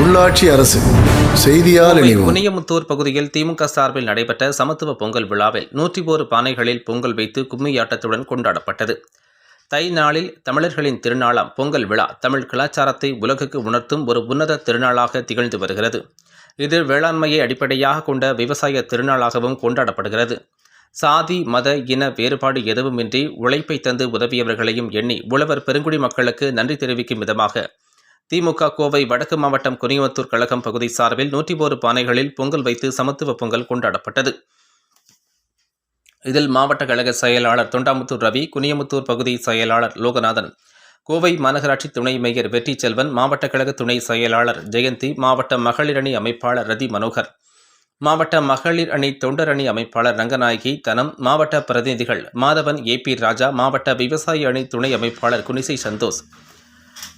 உள்ளாட்சி அரசு செய்தியால் இணைவோம். குனியமுத்தூர் பகுதியில் திமுக சார்பில் நடைபெற்ற சமத்துவ பொங்கல் விழாவில் 101 பானைகளில் பொங்கல் வைத்து கும்மியாட்டத்துடன் கொண்டாடப்பட்டது. தை நாளில் தமிழர்களின் திருநாளாம் பொங்கல் விழா தமிழ் கலாச்சாரத்தை உலகுக்கு உணர்த்தும் ஒரு உன்னத திருநாளாக திகழ்ந்து வருகிறது. இது வேளாண்மையை அடிப்படையாக கொண்ட விவசாய திருநாளாகவும் கொண்டாடப்படுகிறது. சாதி மத இன வேறுபாடு எதுவுமின்றி உழைப்பை தந்து உதவியவர்களையும் எண்ணி உழவர் பெருங்குடி மக்களுக்கு நன்றி தெரிவிக்கும் விதமாக திமுக கோவை வடக்கு மாவட்டம் குனியமுத்தூர் கழகம் பகுதி சார்பில் 101 பானைகளில் பொங்கல் வைத்து சமத்துவ பொங்கல் கொண்டாடப்பட்டது. இதில் மாவட்ட கழக செயலாளர் தொண்டாமுத்தூர் ரவி, குனியமுத்தூர் பகுதி செயலாளர் லோகநாதன், கோவை மாநகராட்சி துணை மேயர் வெற்றி செல்வன், மாவட்ட கழக துணை செயலாளர் ஜெயந்தி, மாவட்ட மகளிர் அணி அமைப்பாளர் ரதி மனோகர், மாவட்ட மகளிர் அணி தொண்டர் அணி அமைப்பாளர் ரங்கநாயகி தனம், மாவட்ட பிரதிநிதிகள் மாதவன், AP ராஜா, மாவட்ட விவசாய அணி துணை அமைப்பாளர் குனிசை சந்தோஷ்,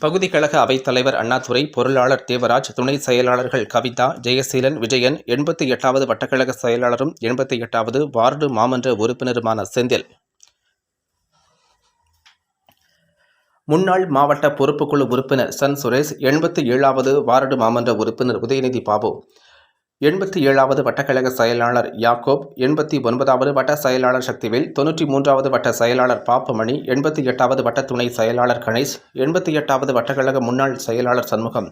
பகுதி கழக அவைத்தலைவர் அண்ணாதுரை, பொருளாளர் தேவராஜ், துணை செயலாளர்கள் கவிதா, ஜெயசீலன், விஜயன், 88வது வட்டக்கழக செயலாளரும் 88வது வார்டு மாமன்ற உறுப்பினருமான செந்தில், முன்னாள் மாவட்ட பொறுப்புக்குழு உறுப்பினர் சன் சுரேஷ், 87வது வார்டு மாமன்ற உறுப்பினர் உதயநிதி பாபு, 87வது வட்டக்கழக செயலாளர் யாக்கோப், 89வது வட்ட செயலாளர் சக்திவேல், 93வது வட்ட செயலாளர் பாப்பமணி, 88வது வட்ட துணை செயலாளர் கணேஷ், 88வது வட்டக்கழக முன்னாள் செயலாளர் சண்முகம்,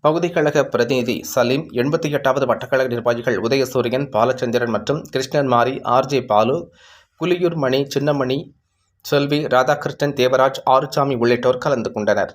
பகுதி கழக பிரதிநிதி சலீம், 88வது வட்டக்கழக நிர்வாகிகள் உதயசூரியன், பாலச்சந்திரன் மற்றும் கிருஷ்ணன் மாரி, RJ பாலு, புலியூர் மணி, சின்னமணி, செல்வி, ராதாகிருஷ்ணன், தேவராஜ், ஆறுசாமி உள்ளிட்டோர் கலந்து கொண்டனர்.